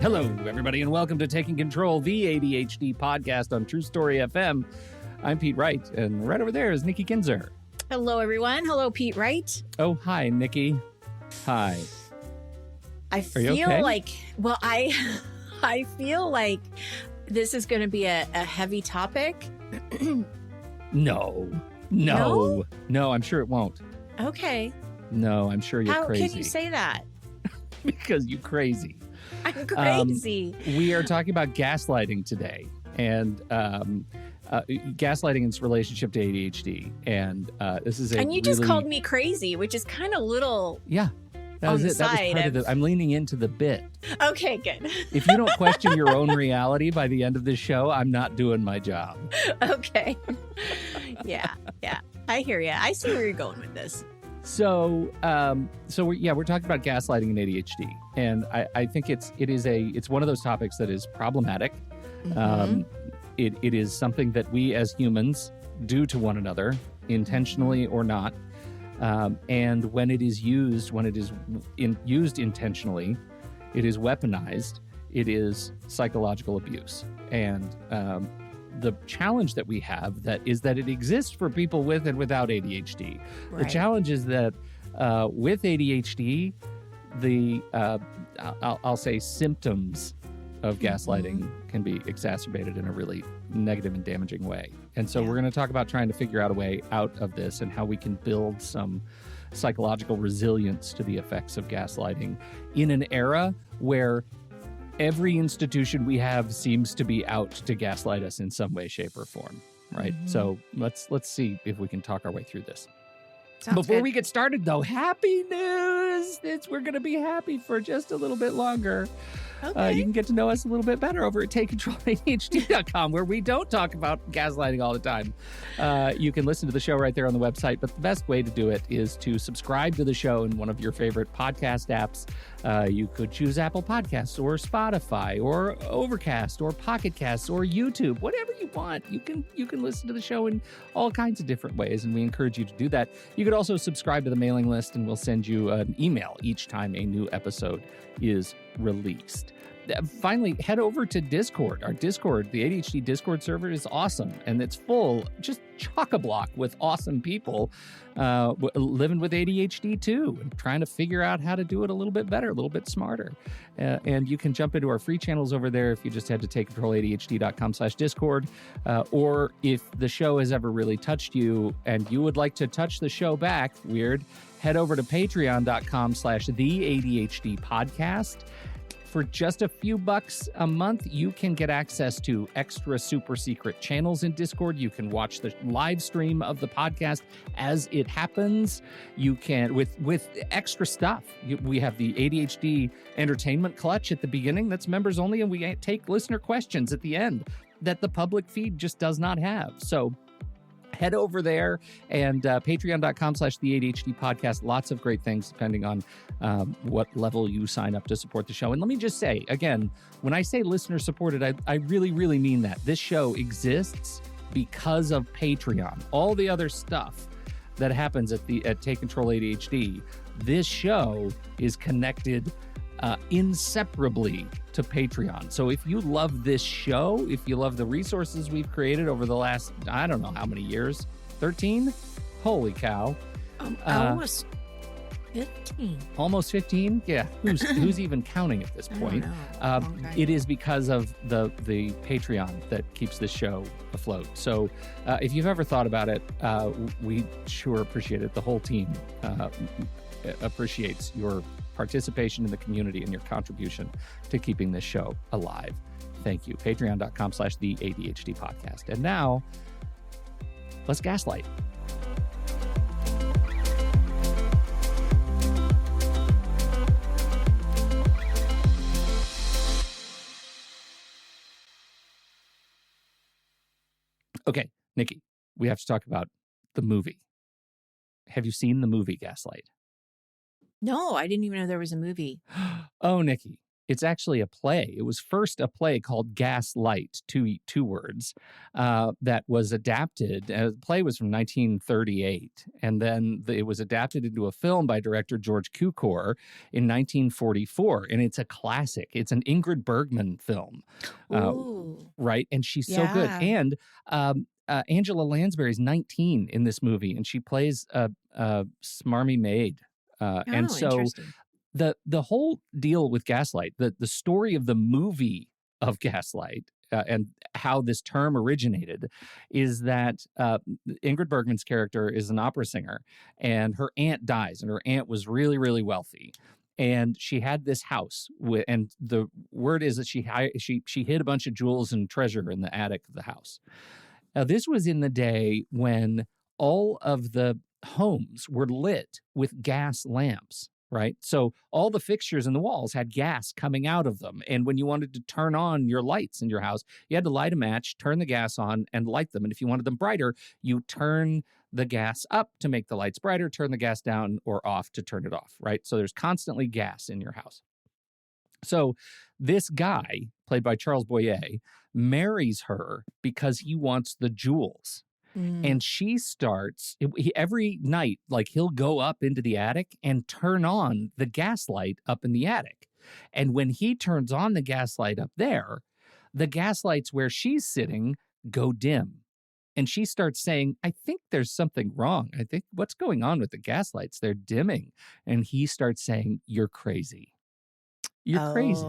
Hello, everybody, and welcome to Taking Control, the ADHD podcast on True Story FM. I'm Pete Wright, and right over there is Nikki Kinzer. Hello, everyone. Hello, Pete Wright. Oh, hi, Nikki. Hi. I feel okay? like, well, I feel like this is going to be a heavy topic. No, I'm sure it won't. Okay. No, I'm sure you're crazy. How can you say that? Because you're crazy. I'm crazy. We are talking about gaslighting today, and gaslighting in its relationship to ADHD. And this is and you just called me crazy, which is kind of little. Yeah, that was it. That was part of it. I'm leaning into the bit. Okay, good. If you don't question your own reality by the end of this show, I'm not doing my job. Okay. Yeah. I hear you. I see where you're going with this. So we're talking about gaslighting and ADHD, and I think it's one of those topics that is problematic. Mm-hmm. It is something that we as humans do to one another, intentionally or not, and when it is used intentionally, it is weaponized. It is psychological abuse, and the challenge that we have is that it exists for people with and without ADHD. Right. The challenge is that with ADHD, I'll say symptoms of gaslighting can be exacerbated in a really negative and damaging way. And so we're going to talk about trying to figure out a way out of this and how we can build some psychological resilience to the effects of gaslighting in an era where every institution we have seems to be out to gaslight us in some way, shape, or form, right? Mm-hmm. So let's see if we can talk our way through this. Before we get started, though, happy news! We're going to be happy for just a little bit longer. Okay. You can get to know us a little bit better over at takecontroladhd.com, where we don't talk about gaslighting all the time. You can listen to the show right there on the website, but the best way to do it is to subscribe to the show in one of your favorite podcast apps. You could choose Apple Podcasts or Spotify or Overcast or Pocket Casts or YouTube, whatever you want. You can listen to the show in all kinds of different ways, and we encourage you to do that. You could also subscribe to the mailing list, and we'll send you an email each time a new episode is released. Finally, head over to Discord. Our Discord, the ADHD Discord server, is awesome, and it's full, just chock-a-block with awesome people living with ADHD too, and trying to figure out how to do it a little bit better, a little bit smarter. And you can jump into our free channels over there if you just head to takecontroladhd.com/Discord. Or if the show has ever really touched you and you would like to touch the show back, head over to patreon.com/the ADHD Podcast. For just a few bucks a month, you can get access to extra super secret channels in Discord. You can watch the live stream of the podcast as it happens. You can, with extra stuff. We have the ADHD Entertainment Clutch at the beginning. That's members only, and we take listener questions at the end that the public feed just does not have. So head over there and patreon.com/the ADHD Podcast. Lots of great things depending on what level you sign up to support the show. And let me just say, again, when I say listener supported, I really, really mean that. This show exists because of Patreon. All the other stuff that happens at Take Control ADHD, this show is connected inseparably to Patreon. So if you love this show, if you love the resources we've created over the last, I don't know how many years, 13? Holy cow. Almost 15. Almost 15? Yeah. Who's even counting at this point? It is because of the Patreon that keeps this show afloat. So if you've ever thought about it, we sure appreciate it. The whole team appreciates your participation in the community and your contribution to keeping this show alive. Thank you. Patreon.com/the ADHD Podcast. And now, let's gaslight. Okay, Nikki, we have to talk about the movie. Have you seen the movie Gaslight? No, I didn't even know there was a movie. Oh, Nikki, It's actually a play. It was first a play called Gaslight, two words, that was adapted. The play was from 1938, and then it was adapted into a film by director George Cukor in 1944, and it's a classic. It's an Ingrid Bergman film, Ooh. right? And she's so good. Yeah. And Angela Lansbury is 19 in this movie, and she plays a smarmy maid. And so Interesting. the whole deal with Gaslight, the story of the movie of Gaslight, and how this term originated, is that Ingrid Bergman's character is an opera singer, and her aunt dies, and her aunt was really, really wealthy. And she had this house, and the word is that she hid a bunch of jewels and treasure in the attic of the house. Now, this was in the day when all of the homes were lit with gas lamps, right? So all the fixtures in the walls had gas coming out of them. And when you wanted to turn on your lights in your house, you had to light a match, turn the gas on, and light them. And if you wanted them brighter, you turn the gas up to make the lights brighter, turn the gas down or off to turn it off, right? So there's constantly gas in your house. So this guy, played by Charles Boyer, marries her because he wants the jewels. And she starts every night, like he'll go up into the attic and turn on the gaslight up in the attic. And when he turns on the gaslight up there, the gaslights where she's sitting go dim. And she starts saying, I think there's something wrong. I think what's going on with the gaslights? They're dimming. And he starts saying, you're crazy. You're crazy.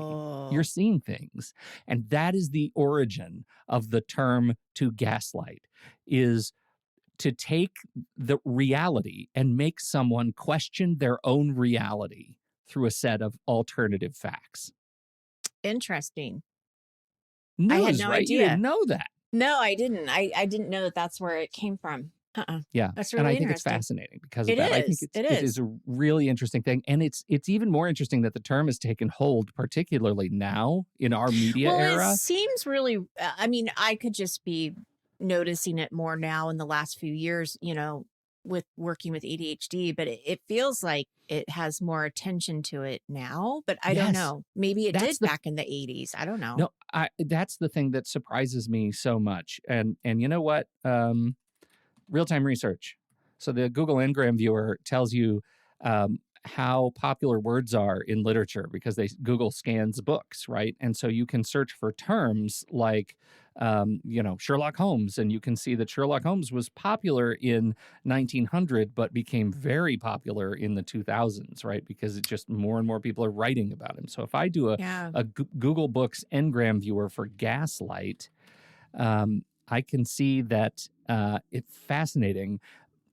You're seeing things. And that is the origin of the term to gaslight, is to take the reality and make someone question their own reality through a set of alternative facts. Interesting. News, I had no right? idea. You didn't know that. No, I didn't. I didn't know that that's where it came from. Yeah. That's really and I think interesting. it's fascinating because of It that. I think is. it is a really interesting thing. And it's even more interesting that the term has taken hold, particularly now in our media era. It seems really, I mean, I could just be noticing it more now in the last few years, with working with ADHD, but it feels like it has more attention to it now, but I don't know. Maybe it did back in the 80s. I don't know. No, that's the thing that surprises me so much. And you know what? Real-time research. So the Google Ngram viewer tells you how popular words are in literature because Google scans books, right? And so you can search for terms like, Sherlock Holmes, and you can see that Sherlock Holmes was popular in 1900, but became very popular in the 2000s, right? Because it just more and more people are writing about him. So if I do a Google Books Ngram viewer for Gaslight, I can see that it's fascinating.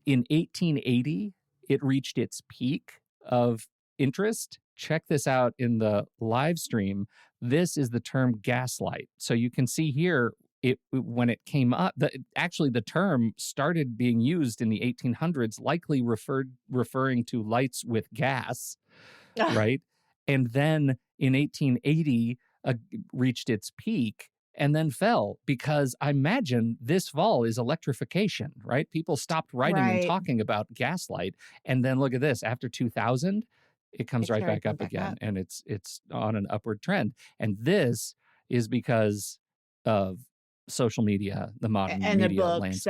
In 1880, it reached its peak of interest. Check this out in the live stream. This is the term gaslight. So you can see here, when it came up, the term started being used in the 1800s, likely referring to lights with gas, right? And then in 1880, reached its peak and then fell, because I imagine this fall is electrification, right? People stopped writing and talking about gaslight. And then look at this, after 2000, it comes right back up again. And it's on an upward trend. And this is because of social media, the modern and media the books landscape.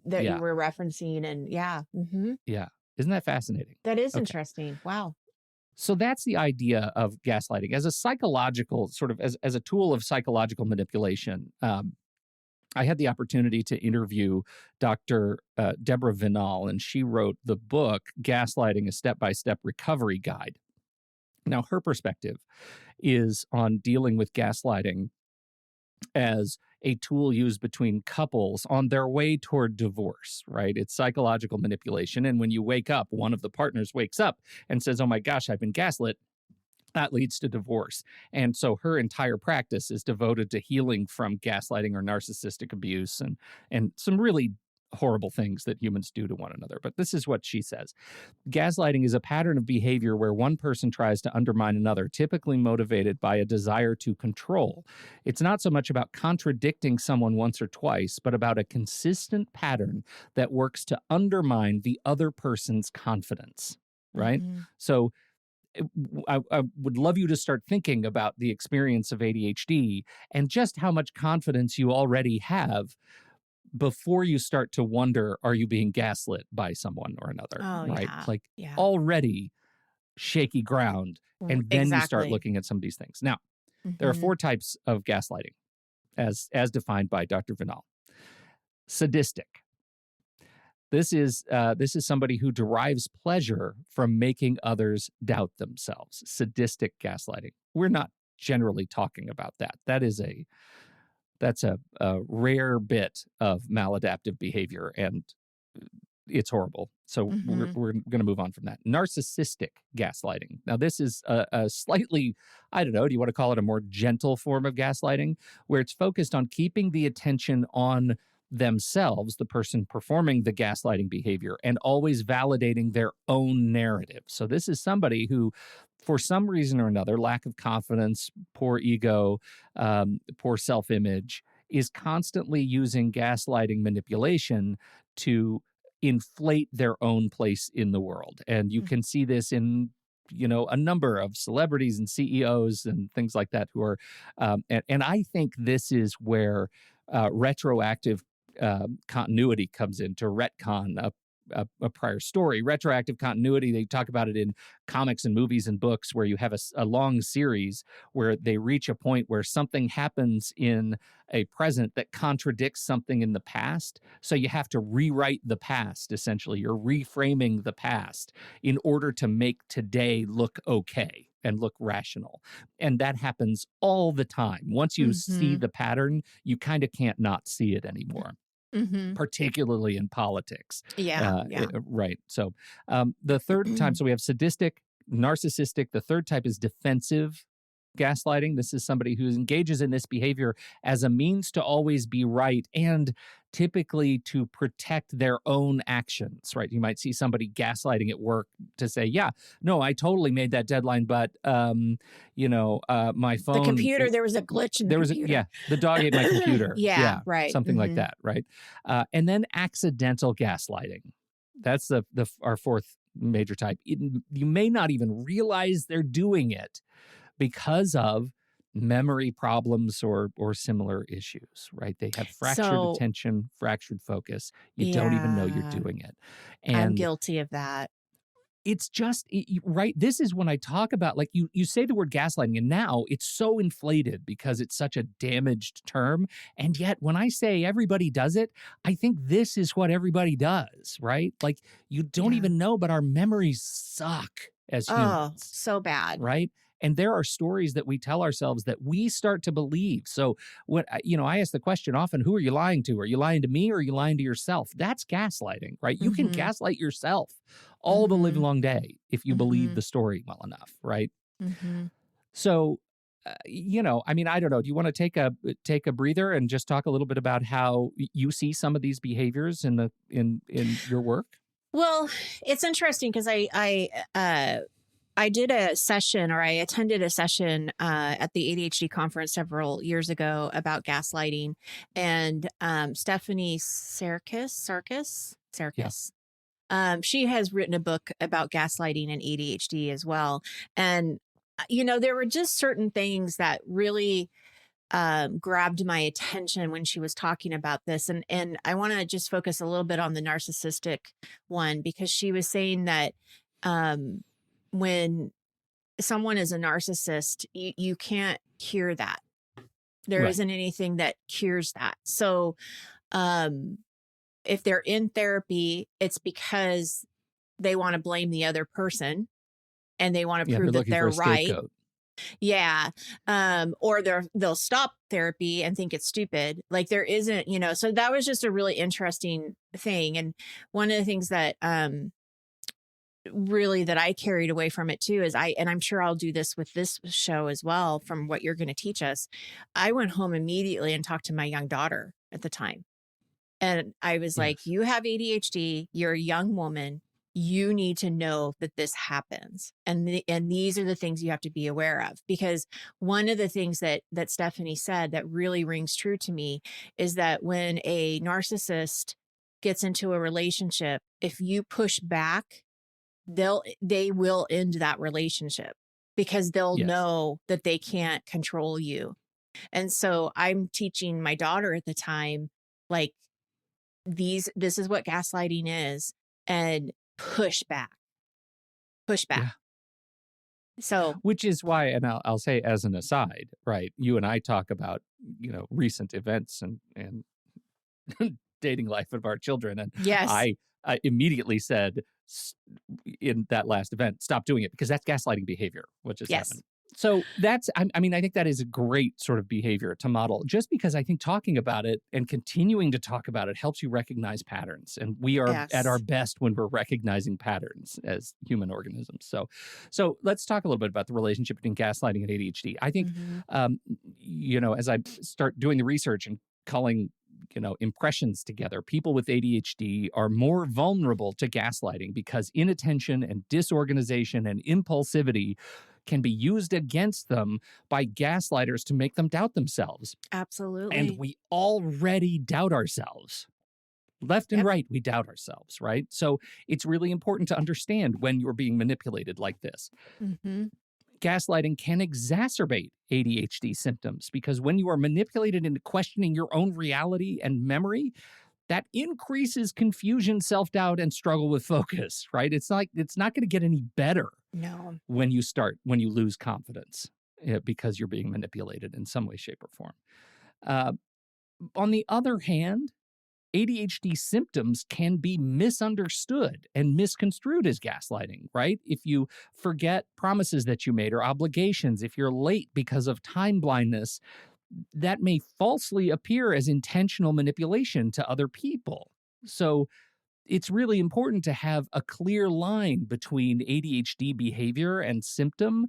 that you were referencing. And yeah. Isn't that fascinating? That is interesting. Wow. So that's the idea of gaslighting as a psychological sort of as a tool of psychological manipulation. I had the opportunity to interview Dr. Deborah Vinall, and she wrote the book Gaslighting: A Step-by-Step Recovery Guide. Now, her perspective is on dealing with gaslighting as a tool used between couples on their way toward divorce, right? It's psychological manipulation. And when you wake up, one of the partners wakes up and says, oh my gosh, I've been gaslit. That leads to divorce. And so her entire practice is devoted to healing from gaslighting or narcissistic abuse and some really horrible things that humans do to one another. But this is what she says. Gaslighting is a pattern of behavior where one person tries to undermine another, typically motivated by a desire to control. It's not so much about contradicting someone once or twice, but about a consistent pattern that works to undermine the other person's confidence, right? So I would love you to start thinking about the experience of ADHD and just how much confidence you already have before you start to wonder, are you being gaslit by someone or another, Oh, right? yeah. Like Yeah. already shaky ground, and then you start Exactly. looking at some of these things. Now, there are Mhm. 4 types of gaslighting as defined by Dr. Vinall. Sadistic. This is somebody who derives pleasure from making others doubt themselves. Sadistic gaslighting. We're not generally talking about that. That's a rare bit of maladaptive behavior, and it's horrible. So Mhm. we're going to move on from that. Narcissistic gaslighting. Now, this is a slightly, I don't know, do you want to call it a more gentle form of gaslighting, where it's focused on keeping the attention on themselves, the person performing the gaslighting behavior, and always validating their own narrative. So this is somebody who, for some reason or another, lack of confidence, poor ego, poor self-image, is constantly using gaslighting manipulation to inflate their own place in the world. And you can see this in a number of celebrities and CEOs and things like that who are and I think this is where retroactive continuity comes in to retcon a prior story. Retroactive continuity, they talk about it in comics and movies and books, where you have a long series where they reach a point where something happens in a present that contradicts something in the past. So you have to rewrite the past, essentially. You're reframing the past in order to make today look okay and look rational. And that happens all the time. Once you see Mhm. the pattern, you kind of can't not see it anymore, Mhm. particularly in politics. Yeah. Yeah. Right. So the third time, so we have sadistic, narcissistic. The third type is defensive gaslighting. This is somebody who engages in this behavior as a means to always be right and typically to protect their own actions, right? You might see somebody gaslighting at work to say, yeah, no, I totally made that deadline, but, my The phone, computer, there was a glitch in the there was, computer. the dog ate my computer. Yeah. Yeah, Right. something like Mhm. that, right? And then accidental gaslighting. That's our fourth major type. You may not even realize they're doing it because of memory problems or similar issues, right? They have fractured So, attention, fractured focus. You don't even know you're yeah, doing it. I'm And guilty of that. it's just right. This is when I talk about, like, you say the word gaslighting, and now it's so inflated because it's such a damaged term. And yet when I say everybody does it, I think this is what everybody does, right? Like, you don't Yeah. even know, but our memories suck as Oh, humans, so bad. right? And there are stories that we tell ourselves that we start to believe. So I ask the question often, who are you lying to? Are you lying to me or are you lying to yourself? That's gaslighting, right? You can Mhm. gaslight yourself all the live Mhm. long day if you believe Mhm. the story well enough, right? Mhm. So, I don't know. Do you want to take a breather and just talk a little bit about how you see some of these behaviors in your work? Well, it's interesting because I did a session, or I attended a session at the ADHD conference several years ago about gaslighting, and Stephanie Yeah. Sarkis. She has written a book about gaslighting and ADHD as well, and there were just certain things that really grabbed my attention when she was talking about this, and I want to just focus a little bit on the narcissistic one, because she was saying that um, when someone is a narcissist, you can't cure that. There Right. isn't anything that cures that. So, um, if they're in therapy, it's because they want to blame the other person and they want to Yeah. They're prove that looking for they're a right. scapegoat. Yeah. Or they'll stop therapy and think it's stupid. Like there isn't, so that was just a really interesting thing. And one of the things that, really that I carried away from it too is and I'm sure I'll do this with this show as well from what you're going to teach us. I went home immediately and talked to my young daughter at the time. And I was like, Yes. you have ADHD, you're a young woman, you need to know that this happens. And these are the things you have to be aware of, because one of the things that Stephanie said that really rings true to me is that when a narcissist gets into a relationship, if you push back, they will end that relationship because they'll Yes. know that they can't control you. And so I'm teaching my daughter at the time, like, this is what gaslighting is, and push back. Yeah. So Which is why, and I'll say as an aside, right? You and I talk about, recent events and dating life of our children. And yes, I immediately said in that last event, stop doing it because that's gaslighting behavior, what just yes, happened. So I think that is a great sort of behavior to model just because I think talking about it and continuing to talk about it helps you recognize patterns. And we are at our yes. best when we're recognizing patterns as human organisms. So let's talk a little bit about the relationship between gaslighting and ADHD. I think, Mhm. as I start doing the research and culling impressions together, people with ADHD are more vulnerable to gaslighting because inattention and disorganization and impulsivity can be used against them by gaslighters to make them doubt themselves. And Absolutely. we already doubt ourselves. Left and Yep. right, we doubt ourselves, right? So it's really important to understand when you're being manipulated like this. Hmm. Gaslighting can exacerbate ADHD symptoms because when you are manipulated into questioning your own reality and memory, that increases confusion, self-doubt, and struggle with focus, right? It's not going to get any better No. when you lose confidence because you're being manipulated in some way, shape, or form. Uh, on the other hand, ADHD symptoms can be misunderstood and misconstrued as gaslighting, right? If you forget promises that you made or obligations, if you're late because of time blindness, that may falsely appear as intentional manipulation to other people. So it's really important to have a clear line between ADHD behavior and symptom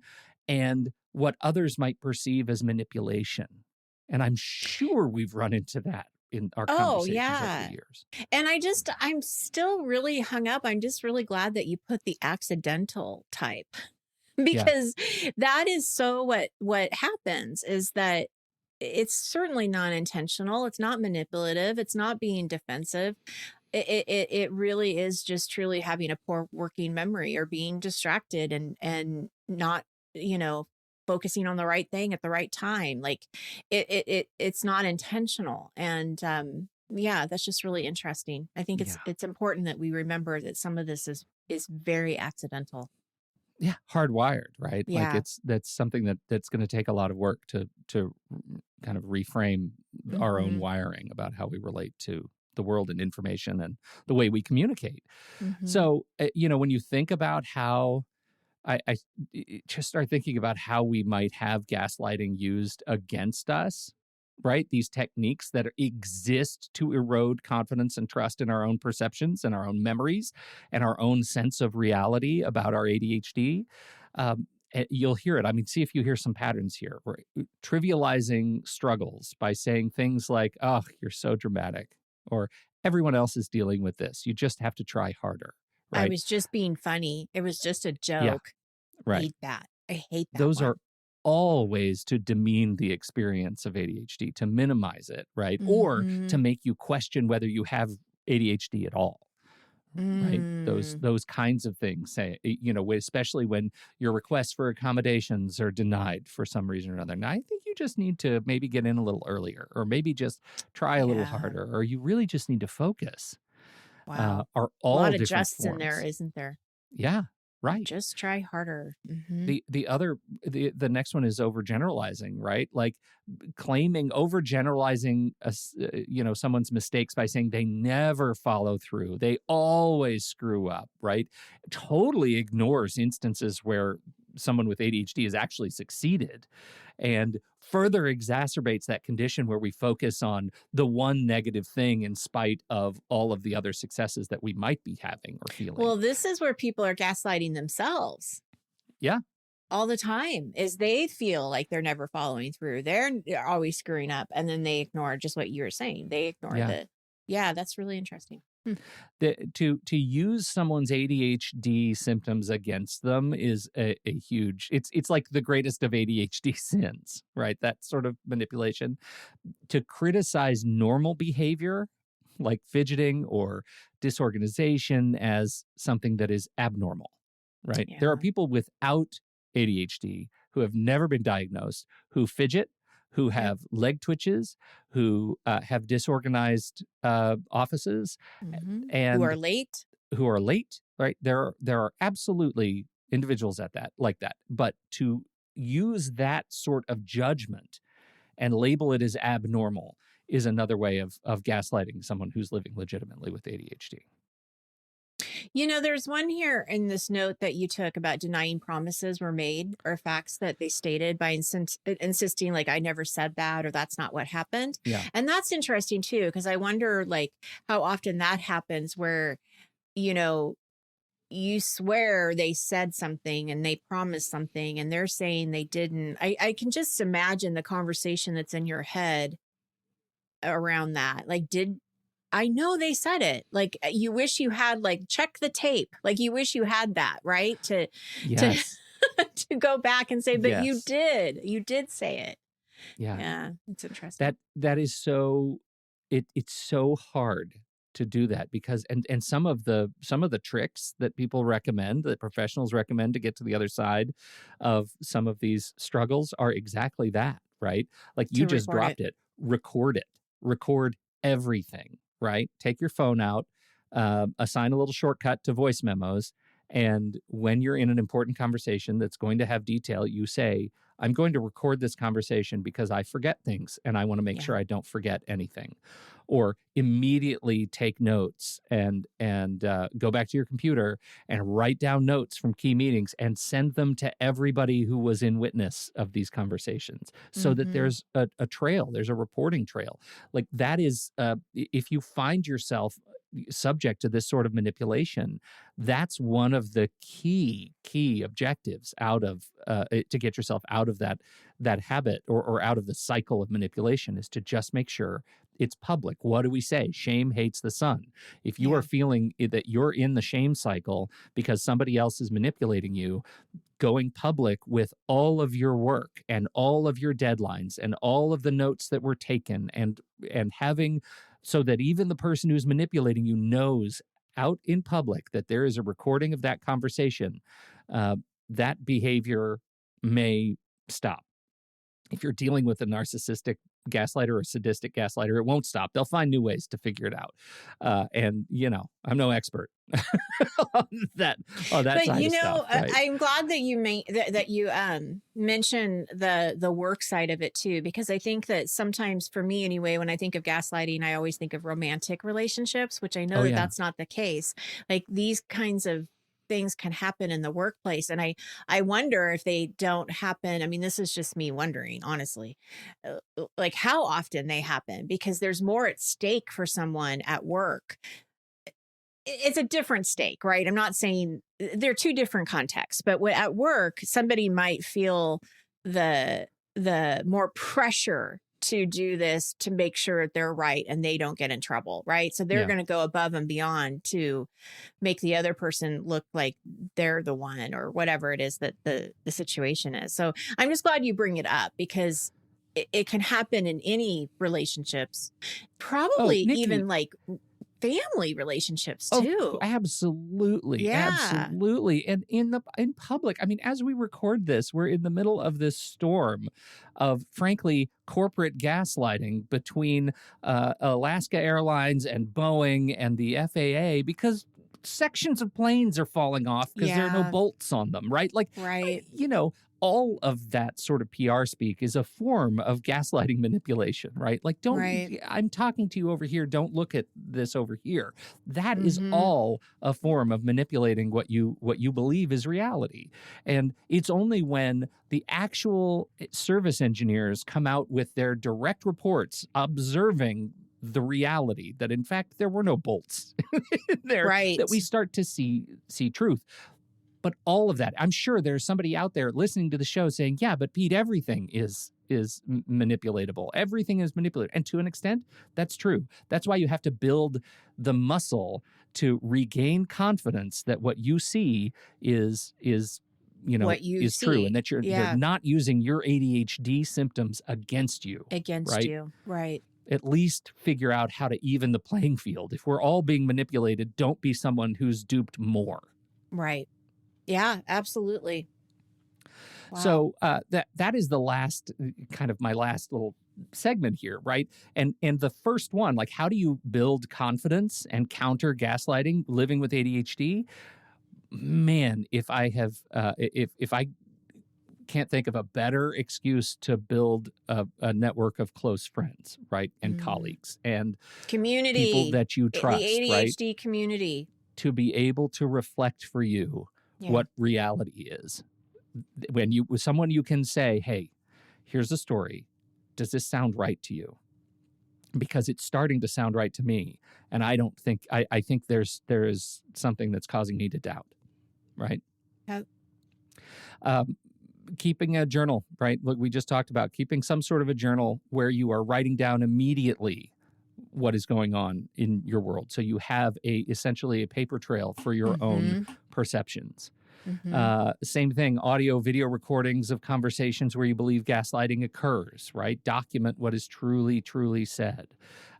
and what others might perceive as manipulation. And I'm sure we've run into that in our Oh, conversations over the yeah. years. And I'm still really hung up. I'm just really glad that you put the accidental type Yeah. because that is so what happens is that it's certainly not intentional. It's not manipulative. It's not being defensive. It really is just truly having a poor working memory or being distracted and not, you know, focusing on the right thing at the right time. Like it's not intentional. And yeah, that's just really interesting. I think Yeah. it's important that we remember that some of this is very accidental. Yeah. Hardwired, right? Like Yeah. that's something that's going to take a lot of work to kind of reframe our own Hmm. wiring about how we relate to the world and information and the way we communicate. Hmm. So, when you think about how I just start thinking about how we might have gaslighting used against us, right? These techniques that exist to erode confidence and trust in our own perceptions and our own memories and our own sense of reality about our ADHD. You'll hear it. I mean, see if you hear some patterns here. We're trivializing struggles by saying things like, oh, you're so dramatic, or everyone else is dealing with this. You just have to try harder, I right? was just being funny. It was just a Yeah, joke. right. Hate that. I hate that Those are one. all ways to demean the experience of ADHD, to minimize it, right? Or to Hmm. make you question whether you have ADHD at all, right? Those Mm. those kinds of things, say, especially when your requests for accommodations are denied for some reason or another. Now, I think you just need to maybe get in a little earlier, or maybe just try a little Yeah. harder, or you really just need to focus. Wow. Are A all lot of different justs in there, forms. isn't there? Yeah, right. Just try harder. Hmm. The next one is overgeneralizing, right? Like claiming overgeneralizing someone's mistakes by saying they never follow through, they always screw up, right? Totally ignores instances where someone with ADHD has actually succeeded, and further exacerbates that condition where we focus on the one negative thing in spite of all of the other successes that we might be having or feeling. Well, this is where people are gaslighting themselves Yeah. all the time is they feel like they're never following through. They're always screwing up. And then they ignore just what you were saying. They ignore Yeah. yeah, that's really interesting. Hmm. To use someone's ADHD symptoms against them is a huge. It's like the greatest of ADHD sins, right? That sort of manipulation. To criticize normal behavior like fidgeting or disorganization as something that is abnormal, right? Yeah. There are people without ADHD who have never been diagnosed, who fidget, who have leg twitches, who have disorganized offices, Who and are late. who are late, right? There are absolutely individuals like that. But to use that sort of judgment and label it as abnormal is another way of gaslighting someone who's living legitimately with ADHD. There's one here in this note that you took about denying promises were made or facts that they stated by insisting, like, I never said that, or that's not what happened. Yeah. And that's interesting too, because I wonder, like, how often that happens where, you swear they said something and they promised something and they're saying they didn't. I can just imagine the conversation that's in your head around that. Like, I know they said it. Like, you wish you had, like, check the tape. Like, you wish you had that, right? Yes. To go back and say, but Yes. you did say it. Yeah. Yeah. It's interesting. That is so, it's so hard to do that because and some of the tricks that people recommend, that professionals recommend to get to the other side of some of these struggles are exactly that, right? Like you just dropped it. Record everything, right? Take your phone out, assign a little shortcut to voice memos, and when you're in an important conversation that's going to have detail, you say, I'm going to record this conversation because I forget things and I want to make sure I don't forget anything. Or immediately take notes and go back to your computer and write down notes from key meetings and send them to everybody who was in witness of these conversations so that there's a trail, there's a reporting trail. Like that is, if you find yourself subject to this sort of manipulation, that's one of the key objectives out of to get yourself out of that habit or out of the cycle of manipulation, is to just make sure it's public. What do we say? Shame hates the sun. If you are feeling that you're in the shame cycle because somebody else is manipulating you, going public with all of your work and all of your deadlines and all of the notes that were taken and having so that even the person who's manipulating you knows out in public that there is a recording of that conversation, that behavior may stop. If you're dealing with a narcissistic gaslighter or a sadistic gaslighter, it won't stop. They'll find new ways to figure it out. And, I'm no expert on that but side of stuff, right? I'm glad that you mentioned the work side of it too, because I think that sometimes, for me anyway, when I think of gaslighting, I always think of romantic relationships, which I know that's not the case. Like these kinds of things can happen in the workplace. And I wonder if they don't happen. I mean, this is just me wondering, honestly, like how often they happen, because there's more at stake for someone at work. It's a different stake, right? I'm not saying they're two different contexts, but at work, somebody might feel the more pressure to do this to make sure they're right and they don't get in trouble, right? So they're going to go above and beyond to make the other person look like they're the one, or whatever it is that the situation is. So I'm just glad you bring it up, because it can happen in any relationships, probably even like family relationships too. Absolutely. And in public, I mean, as we record this, we're in the middle of this storm of, frankly, corporate gaslighting between Alaska Airlines and Boeing and the FAA, because sections of planes are falling off because there are no bolts on them, right? Like, right. All of that sort of PR speak is a form of gaslighting manipulation, right? Like, I'm talking to you over here. Don't look at this over here. That is all a form of manipulating what you believe is reality. And it's only when the actual service engineers come out with their direct reports observing the reality that, in fact, there were no bolts there, that we start to see truth. But all of that, I'm sure there's somebody out there listening to the show saying, yeah, but Pete, everything is manipulatable. Everything is manipulated. And to an extent, that's true. That's why you have to build the muscle to regain confidence that what you see is true, and that you're not using your ADHD symptoms against you. Right. At least figure out how to even the playing field. If we're all being manipulated, don't be someone who's duped more. Right. Yeah, absolutely. Wow. So that is the last kind of my last little segment here, right? And the first one, like, how do you build confidence and counter gaslighting living with ADHD? Man, if I have if I can't think of a better excuse to build a network of close friends, right, and colleagues and community, people that you trust, the ADHD right, community, to be able to reflect for you what reality is. When you with someone you can say, hey, here's a story, does this sound right to you? Because it's starting to sound right to me, and I don't think I think there is something that's causing me to doubt, right? Keeping a journal, right? Look, we just talked about keeping some sort of a journal where you are writing down immediately what is going on in your world, so you have essentially a paper trail for your own perceptions. Same thing, audio, video recordings of conversations where you believe gaslighting occurs, right? Document what is truly, truly said.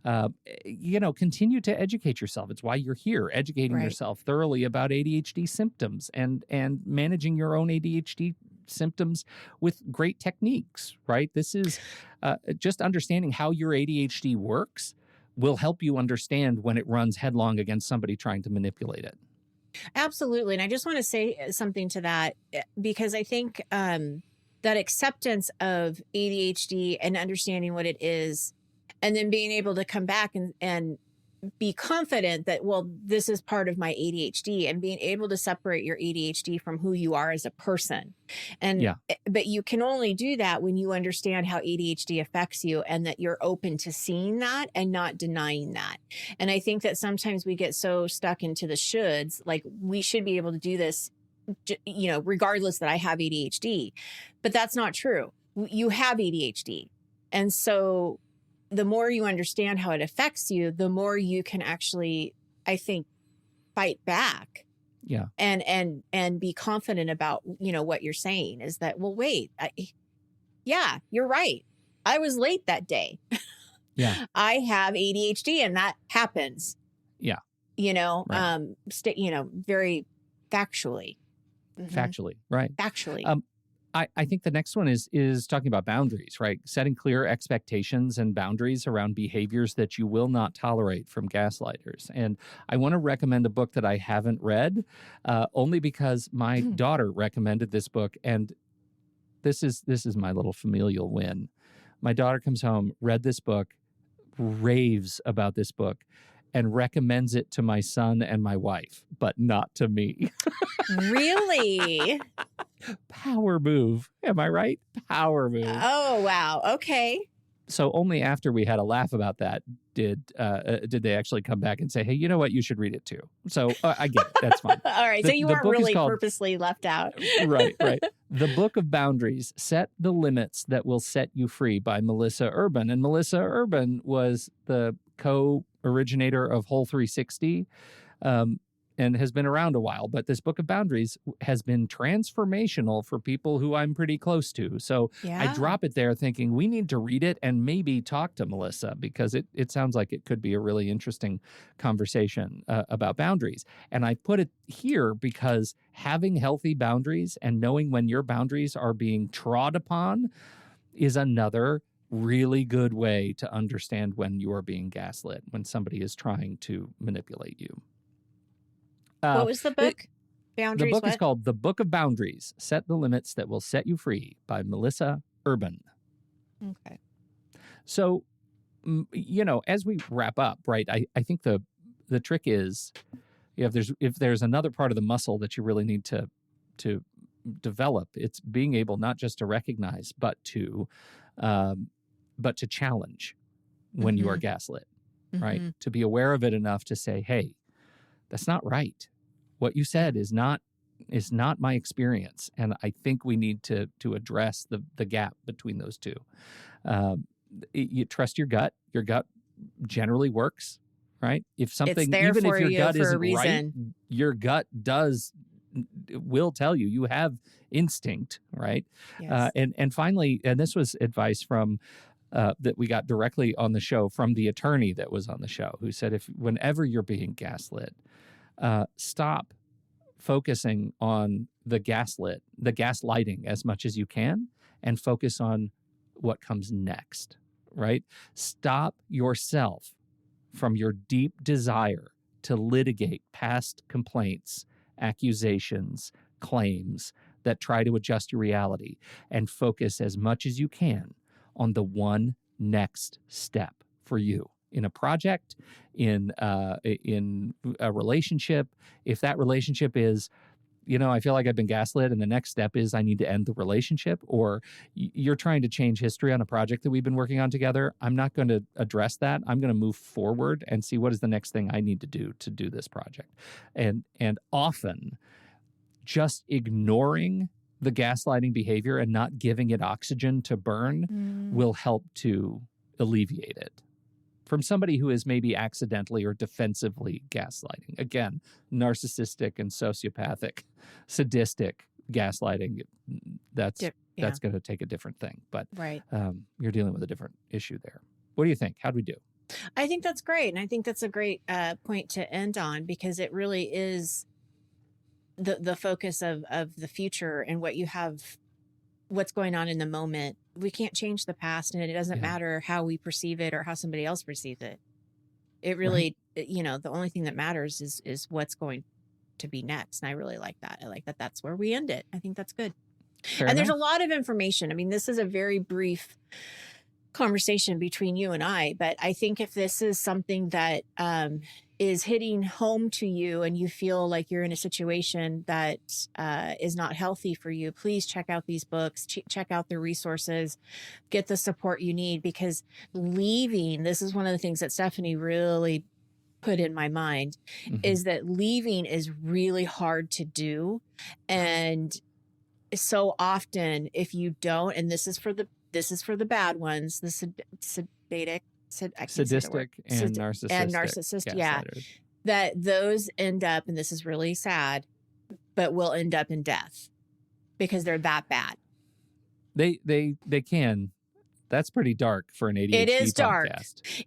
Continue to educate yourself. It's why you're here, educating yourself thoroughly about ADHD symptoms and managing your own ADHD symptoms with great techniques, right? This is just understanding how your ADHD works will help you understand when it runs headlong against somebody trying to manipulate it. Absolutely. And I just want to say something to that, because I think that acceptance of ADHD and understanding what it is, and then being able to come back and be confident that, well, this is part of my ADHD, and being able to separate your ADHD from who you are as a person. But you can only do that when you understand how ADHD affects you, and that you're open to seeing that and not denying that. And I think that sometimes we get so stuck into the shoulds, like we should be able to do this, regardless that I have ADHD, but that's not true. You have ADHD. And so the more you understand how it affects you, the more you can actually, I think, fight back. Yeah. And be confident about, what you're saying is that, well, wait, you're right. I was late that day. Yeah. I have ADHD, and that happens. Yeah. Very factually. Factually, right. Factually. I think the next one is talking about boundaries, right? Setting clear expectations and boundaries around behaviors that you will not tolerate from gaslighters. And I want to recommend a book that I haven't read, only because my daughter recommended this book, and this is my little familial win. My daughter comes home, read this book, raves about this book, and recommends it to my son and my wife, but not to me. Really? Power move. Am I right? Power move. Oh, wow. Okay. So only after we had a laugh about that did they actually come back and say, hey, you know what? You should read it too. So I get it. That's fine. All right. So you weren't really purposely left out. Right. The Book of Boundaries, Set the Limits That Will Set You Free by Melissa Urban. And Melissa Urban was the co-originator of Whole 360. And has been around a while, but this Book of Boundaries has been transformational for people who I'm pretty close to. So I drop it there thinking we need to read it and maybe talk to Melissa, because it sounds like it could be a really interesting conversation about boundaries. And I put it here because having healthy boundaries and knowing when your boundaries are being trod upon is another really good way to understand when you are being gaslit, when somebody is trying to manipulate you. What was the book? Boundaries. The book is called The Book of Boundaries, Set the Limits That Will Set You Free by Melissa Urban. Okay. So, as we wrap up, right, I think the trick is, if there's another part of the muscle that you really need to develop, it's being able not just to recognize, but to challenge when you are gaslit, right? To be aware of it enough to say, hey, that's not right. What you said is not my experience, and I think we need to address the gap between those two. You trust your gut. Your gut generally works, right? If something, even if your gut isn't right, your gut will tell you. You have instinct, right? Yes. And finally, and this was advice from that we got directly on the show from the attorney that was on the show, who said, whenever you're being gaslit, stop focusing on the gaslighting as much as you can, and focus on what comes next, right? Stop yourself from your deep desire to litigate past complaints, accusations, claims that try to adjust your reality, and focus as much as you can on the one next step for you in a project, in a relationship. If that relationship is, I feel like I've been gaslit, and the next step is I need to end the relationship, or you're trying to change history on a project that we've been working on together, I'm not going to address that. I'm going to move forward and see what is the next thing I need to do this project. And often just ignoring the gaslighting behavior and not giving it oxygen to burn will help to alleviate it. From somebody who is maybe accidentally or defensively gaslighting. Again, narcissistic and sociopathic, sadistic gaslighting, that's going to take a different thing. But you're dealing with a different issue there. What do you think? How do we do? I think that's great. And I think that's a great point to end on, because it really is the focus of the future and what's going on in the moment. We can't change the past, and it doesn't matter how we perceive it or how somebody else perceives it. It really, the only thing that matters is what's going to be next. And I really like that. I like that that's where we end it. I think that's good. There's a lot of information. I mean, this is a very brief conversation between you and I, but I think if this is something that is hitting home to you and you feel like you're in a situation that is not healthy for you, please check out these books, check out the resources, get the support you need, because leaving, this is one of the things that Stephanie really put in my mind, is that leaving is really hard to do. And so often if you don't, and this is for the bad ones, the sadistic and narcissistic, that those end up, and this is really sad, but will end up in death because they're that bad. They can. That's pretty dark for an ADHD podcast. It is dark.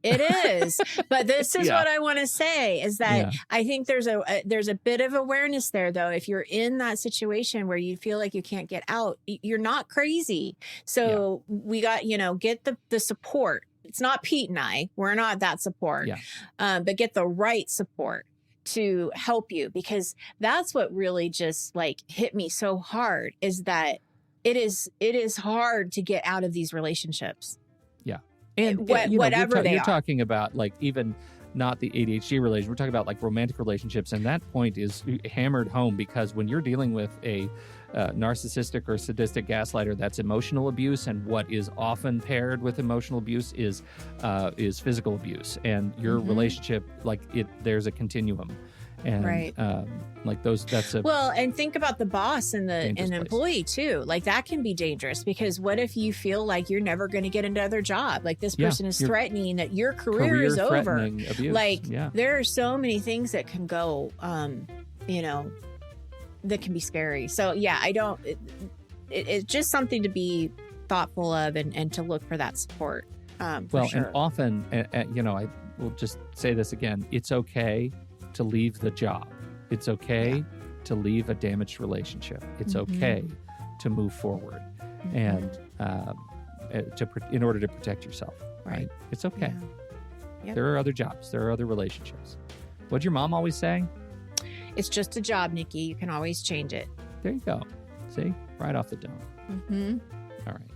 It is. But this is what I want to say is that I think there's a bit of awareness there, though. If you're in that situation where you feel like you can't get out, you're not crazy. So we got, get the support. It's not Pete and I. We're not that support. But get the right support to help you, because that's what really just hit me so hard, is that it is hard to get out of these relationships. Yeah. And whatever you're talking about, even not the ADHD relation. We're talking about romantic relationships. And that point is hammered home, because when you're dealing with a narcissistic or sadistic gaslighter, that's emotional abuse. And what is often paired with emotional abuse is physical abuse. And your relationship, there's a continuum. And and think about the boss and the employee too. That can be dangerous, because what if you feel like you're never going to get another job? This person is threatening that your career is over. Abuse. There are so many things that can go, that can be scary. So it's just something to be thoughtful of and to look for that support. And often, I will just say this again, it's okay to leave the job. It's okay to leave a damaged relationship. It's okay to move forward and in order to protect yourself. Right? It's okay. Yeah. Yep. There are other jobs. There are other relationships. What'd your mom always say? It's just a job, Nikki. You can always change it. There you go. See? Right off the dome. All right.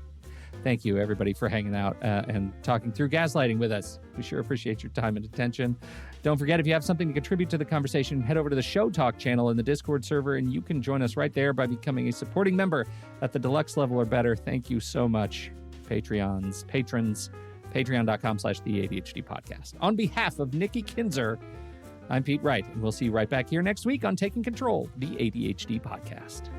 Thank you, everybody, for hanging out and talking through gaslighting with us. We sure appreciate your time and attention. Don't forget, if you have something to contribute to the conversation, head over to the Show Talk channel in the Discord server, and you can join us right there by becoming a supporting member at the deluxe level or better. Thank you so much, patrons, patreon.com/the ADHD Podcast. On behalf of Nikki Kinzer, I'm Pete Wright, and we'll see you right back here next week on Taking Control, the ADHD Podcast.